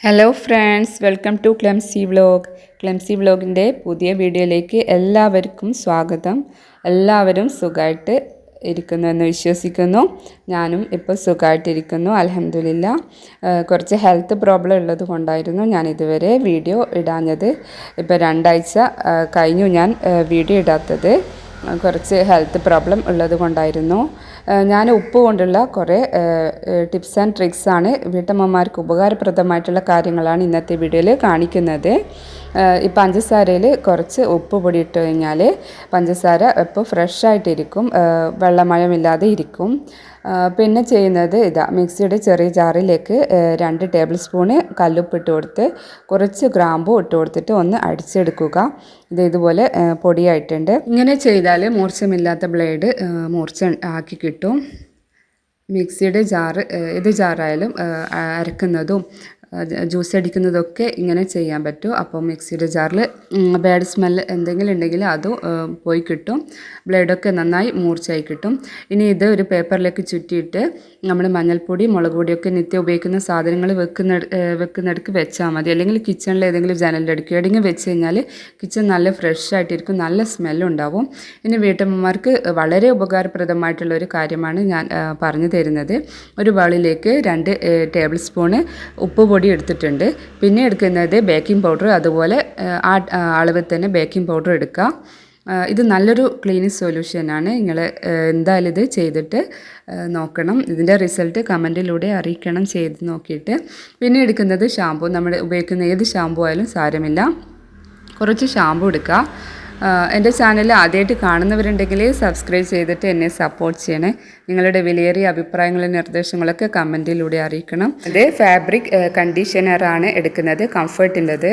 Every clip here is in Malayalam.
Hello friends, welcome to Clemsy vlog. Clemsy വ്ലോഗിൻ്റെ പുതിയ വീഡിയോയിലേക്ക് എല്ലാവർക്കും സ്വാഗതം. എല്ലാവരും സുഖമായിട്ട് ഇരിക്കുന്നുവെന്ന് വിശ്വസിക്കുന്നു. ഞാനും ഇപ്പോൾ സുഖമായിട്ടിരിക്കുന്നു, അൽഹംദുലില്ലാ. കുറച്ച് ഹെൽത്ത് പ്രോബ്ലം ഉള്ളത് കൊണ്ടായിരുന്നു ഞാൻ ഇതുവരെ വീഡിയോ ഇടാഞ്ഞത്. ഇപ്പോൾ 2 ആഴ്ച കഴിഞ്ഞു ഞാൻ വീഡിയോ ഇടാത്തത്. കുറച്ച് ഹെൽത്ത് പ്രോബ്ലം ഉള്ളത് കൊണ്ടായിരുന്നു. ഞാൻ ഉപ്പ് കൊണ്ടുള്ള കുറേ ടിപ്സ് ആൻഡ് ട്രിക്സാണ് വീട്ടമ്മമാർക്ക് ഉപകാരപ്രദമായിട്ടുള്ള കാര്യങ്ങളാണ് ഇന്നത്തെ വീഡിയോയിൽ കാണിക്കുന്നത്. ഈ പഞ്ചസാരയിൽ കുറച്ച് ഉപ്പ് പൊടി ഇട്ട് കഴിഞ്ഞാൽ പഞ്ചസാര ഇപ്പോൾ ഫ്രഷായിട്ടിരിക്കും, വെള്ളമയമില്ലാതെ ഇരിക്കും. പിന്നെ ചെയ്യുന്നത് മിക്സിയുടെ ചെറിയ ജാറിലേക്ക് 2 ടേബിൾ സ്പൂണ് കല്ലുപ്പ് ഇട്ട് കൊടുത്ത് കുറച്ച് ഗ്രാമ്പു ഇട്ട് കൊടുത്തിട്ട് ഒന്ന് അടിച്ചെടുക്കുക. ഇതുപോലെ പൊടിയായിട്ടുണ്ട്. ഇങ്ങനെ ചെയ്താൽ മൂർച്ചമില്ലാത്ത ബ്ലേഡ് മൂർച്ച ആക്കി കിട്ടും. മിക്സിയുടെ ജാറ് ഏത് ജാറായാലും അരക്കുന്നതും ജ്യൂസ് അടിക്കുന്നതൊക്കെ ഇങ്ങനെ ചെയ്യാൻ പറ്റും. അപ്പോൾ മിക്സിയുടെ ജാറിൽ ബാഡ് സ്മെല്ല് എന്തെങ്കിലും ഉണ്ടെങ്കിൽ അത് പോയി കിട്ടും, ബ്ലേഡൊക്കെ നന്നായി മൂർച്ചയായി കിട്ടും. ഇനി ഇത് ഒരു പേപ്പറിലേക്ക് ചുറ്റിയിട്ട് നമ്മൾ മഞ്ഞൾപ്പൊടി, മുളക് പൊടിയൊക്കെ നിത്യം ഉപയോഗിക്കുന്ന സാധനങ്ങൾ വെക്കുന്നിടക്ക് വെച്ചാൽ മതി. അല്ലെങ്കിൽ കിച്ചണിൽ ഏതെങ്കിലും ജനലിൻ്റെ അടുക്ക് എവിടെയെങ്കിലും വെച്ച് കഴിഞ്ഞാൽ കിച്ചൺ നല്ല ഫ്രഷ് ആയിട്ടിരിക്കും, നല്ല സ്മെല്ലുണ്ടാവും. ഇനി വീട്ടമ്മമാർക്ക് വളരെ ഉപകാരപ്രദമായിട്ടുള്ള ഒരു കാര്യമാണ് ഞാൻ പറഞ്ഞു തരുന്നത്. ഒരു ബൗളിലേക്ക് 2 ടേബിൾ സ്പൂണ് ഉപ്പ് പൊടി എടുത്തിട്ടുണ്ട്. പിന്നെ എടുക്കുന്നത് ബേക്കിംഗ് പൗഡർ, അതുപോലെ ആ അളവിൽ തന്നെ ബേക്കിംഗ് പൗഡർ എടുക്കുക. ഇത് നല്ലൊരു ക്ലീനിങ് സൊല്യൂഷനാണ്. നിങ്ങൾ എന്തായാലും ഇത് ചെയ്തിട്ട് നോക്കണം. ഇതിൻ്റെ റിസൾട്ട് കമൻറ്റിലൂടെ അറിയിക്കണം ചെയ്ത് നോക്കിയിട്ട്. പിന്നെ എടുക്കുന്നത് ഷാമ്പു. നമ്മൾ ഉപയോഗിക്കുന്ന ഏത് ഷാമ്പു ആയാലും സാരമില്ല, കുറച്ച് ഷാമ്പു എടുക്കുക. എൻ്റെ ചാനൽ ആദ്യമായിട്ട് കാണുന്നവരുണ്ടെങ്കിൽ സബ്സ്ക്രൈബ് ചെയ്തിട്ട് എന്നെ സപ്പോർട്ട് ചെയ്യണേ. നിങ്ങളുടെ വിലയേറിയ അഭിപ്രായങ്ങളും നിർദ്ദേശങ്ങളൊക്കെ കമൻറ്റിലൂടെ അറിയിക്കണം. ഇത് ഫാബ്രിക് കണ്ടീഷണറാണ് എടുക്കുന്നത്, കംഫർട്ടിൻ്റെത്.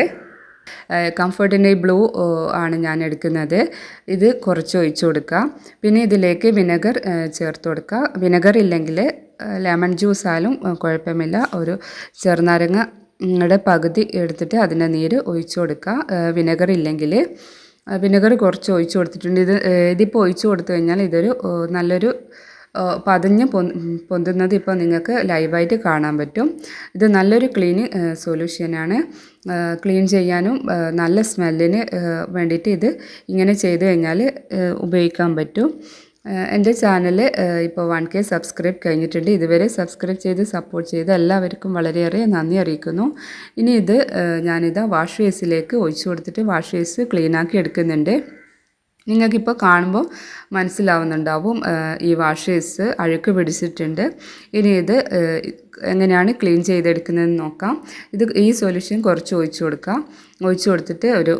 കംഫർട്ടിൻ്റെ ബ്ലൂ ആണ് ഞാൻ എടുക്കുന്നത്. ഇത് കുറച്ച് ഒഴിച്ചു കൊടുക്കുക. പിന്നെ ഇതിലേക്ക് വിനെഗർ ചേർത്ത് കൊടുക്കുക. വിനെഗർ ഇല്ലെങ്കിൽ ലെമൺ ജ്യൂസ് ആയാലും കുഴപ്പമില്ല. ഒരു ചെറുനാരങ്ങയുടെ പകുതി എടുത്തിട്ട് അതിൻ്റെ നീര് ഒഴിച്ചു കൊടുക്കുക. വിനെഗർ ഇല്ലെങ്കിൽ വിനെഗർ കുറച്ച് ഒഴിച്ചു കൊടുത്തിട്ടുണ്ട്. ഇതിപ്പോൾ ഒഴിച്ചു കൊടുത്തു കഴിഞ്ഞാൽ ഇതൊരു നല്ലൊരു പതഞ്ഞ് പൊന്തുന്നത് ഇപ്പോൾ നിങ്ങൾക്ക് ലൈവായിട്ട് കാണാൻ പറ്റും. ഇത് നല്ലൊരു ക്ലീനിങ് സൊല്യൂഷനാണ്. ക്ലീൻ ചെയ്യാനും നല്ല സ്മെല്ലിന് വേണ്ടിയിട്ട് ഇത് ഇങ്ങനെ ചെയ്ത് കഴിഞ്ഞാൽ ഉപയോഗിക്കാൻ പറ്റും. എൻ്റെ ചാനൽ ഇപ്പോൾ 1K സബ്സ്ക്രൈബ് കഴിഞ്ഞിട്ടുണ്ട്. ഇതുവരെ സബ്സ്ക്രൈബ് ചെയ്ത് സപ്പോർട്ട് ചെയ്ത് എല്ലാവർക്കും വളരെയേറെ നന്ദി അറിയിക്കുന്നു. ഇനി ഇത് ഞാനിതാ വാഷ് ബേസിലേക്ക് ഒഴിച്ചു കൊടുത്തിട്ട് വാഷ് ബേസ് ക്ലീനാക്കി എടുക്കുന്നുണ്ട്. നിങ്ങൾക്കിപ്പോൾ കാണുമ്പോൾ മനസ്സിലാവുന്നുണ്ടാവും ഈ വാഷ് ബേസ് അഴുക്ക് പിടിച്ചിട്ടുണ്ട്. ഇനി ഇത് എങ്ങനെയാണ് ക്ലീൻ ചെയ്തെടുക്കുന്നതെന്ന് നോക്കാം. ഈ സൊല്യൂഷൻ കുറച്ച് ഒഴിച്ചു കൊടുക്കുക. ഒഴിച്ചു കൊടുത്തിട്ട് ഒരു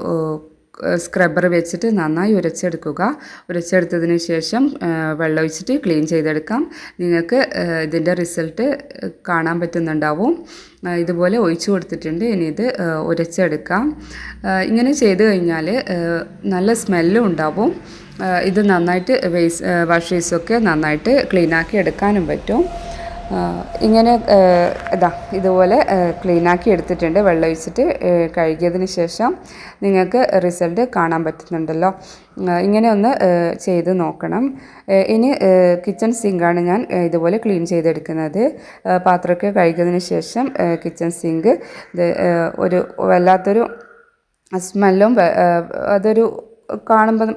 സ്ക്രബ്ബർ വെച്ചിട്ട് നന്നായി ഉരച്ചെടുത്തതിന് ശേഷം വെള്ളം ഒഴിച്ചിട്ട് ക്ലീൻ ചെയ്തെടുക്കാം. നിങ്ങൾക്ക് ഇതിൻ്റെ റിസൾട്ട് കാണാൻ പറ്റുന്നുണ്ടാവും. ഇതുപോലെ ഒഴിച്ചു കൊടുത്തിട്ടുണ്ട്. ഇനി ഇത് ഉരച്ചെടുക്കാം. ഇങ്ങനെ ചെയ്ത് കഴിഞ്ഞാൽ നല്ല സ്മെല്ലും ഉണ്ടാവും. ഇത് നന്നായിട്ട് വാഷ് ബേസൊക്കെ നന്നായിട്ട് ക്ലീനാക്കി എടുക്കാനും പറ്റും. ഇങ്ങനെ ഇതുപോലെ ക്ലീനാക്കി എടുത്തിട്ടുണ്ട്. വെള്ളം ഒഴിച്ചിട്ട് കഴുകിയതിന് ശേഷം നിങ്ങൾക്ക് റിസൾട്ട് കാണാൻ പറ്റുന്നുണ്ടല്ലോ. ഇങ്ങനെ ഒന്ന് ചെയ്ത് നോക്കണം. ഇനി കിച്ചൺ സിങ്കാണ് ഞാൻ ഇതുപോലെ ക്ലീൻ ചെയ്തെടുക്കുന്നത്. പാത്രമൊക്കെ കഴുകിയതിന് ശേഷം കിച്ചൺ സിങ്ക് ഒരു വല്ലാത്തൊരു സ്മെല്ലും അതൊരു കാണുമ്പോൾ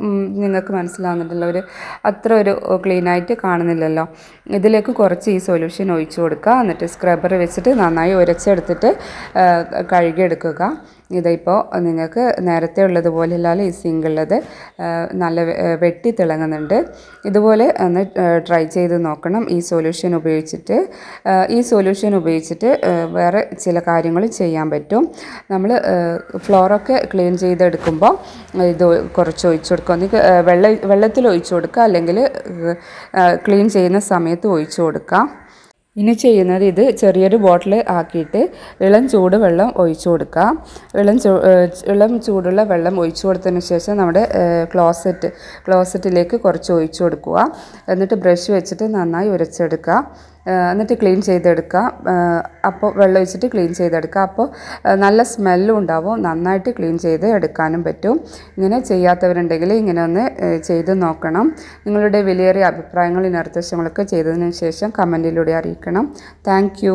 നിങ്ങൾക്ക് മനസ്സിലാവുന്നുണ്ടല്ലോ, അത്ര ഒരു ക്ലീനായിട്ട് കാണുന്നില്ലല്ലോ. ഇതിലേക്ക് കുറച്ച് ഈ സൊല്യൂഷൻ ഒഴിച്ചു കൊടുക്കുക. എന്നിട്ട് സ്ക്രബ്ബർ വെച്ചിട്ട് നന്നായി ഉരച്ചെടുത്തിട്ട് കഴുകിയെടുക്കുക. ഇതിപ്പോൾ നിങ്ങൾക്ക് നേരത്തെ ഉള്ളതുപോലെയല്ല ഈ സിങ്കുള്ളത്, നല്ല വെട്ടി തിളങ്ങുന്നുണ്ട്. ഇതുപോലെ ഒന്ന് ട്രൈ ചെയ്ത് നോക്കണം ഈ സൊല്യൂഷൻ ഉപയോഗിച്ചിട്ട്. ഈ സൊല്യൂഷൻ ഉപയോഗിച്ചിട്ട് വേറെ ചില കാര്യങ്ങൾ ചെയ്യാൻ പറ്റും. നമ്മൾ ഫ്ലോറൊക്കെ ക്ലീൻ ചെയ്തെടുക്കുമ്പോൾ ഇത് കുറച്ച് ഒഴിച്ചു കൊടുക്കുക. ഒന്ന് വെള്ളത്തിൽ ഒഴിച്ചു കൊടുക്കുക, അല്ലെങ്കിൽ ക്ലീൻ ചെയ്യുന്ന സമയത്ത് ഒഴിച്ചു കൊടുക്കുക. ഇനി ചെയ്യുന്നത് ഇത് ചെറിയൊരു ബോട്ടിൽ ആക്കിയിട്ട് ഇളം ചൂട് വെള്ളം ഒഴിച്ചു കൊടുക്കുക. ഇളം ചൂടുള്ള വെള്ളം ഒഴിച്ചു കൊടുത്തതിന് ശേഷം നമ്മുടെ ക്ലോസറ്റിലേക്ക് കുറച്ച് ഒഴിച്ചു കൊടുക്കുക. എന്നിട്ട് ബ്രഷ് വെച്ചിട്ട് നന്നായി ഉരച്ചെടുക്കുക. എന്നിട്ട് ക്ലീൻ ചെയ്തെടുക്കുക. അപ്പോൾ വെള്ളം ഒഴിച്ചിട്ട് ക്ലീൻ ചെയ്തെടുക്കുക. അപ്പോൾ നല്ല സ്മെല്ലും ഉണ്ടാവും, നന്നായിട്ട് ക്ലീൻ ചെയ്ത് എടുക്കാനും പറ്റും. ഇങ്ങനെ ചെയ്യാത്തവരുണ്ടെങ്കിൽ ഇങ്ങനെ ഒന്ന് ചെയ്ത് നോക്കണം. നിങ്ങളുടെ വിലയേറിയ അഭിപ്രായങ്ങളും നിർദ്ദേശങ്ങളൊക്കെ ചെയ്തതിന് ശേഷം കമൻറ്റിലൂടെ അറിയിക്കണം. താങ്ക്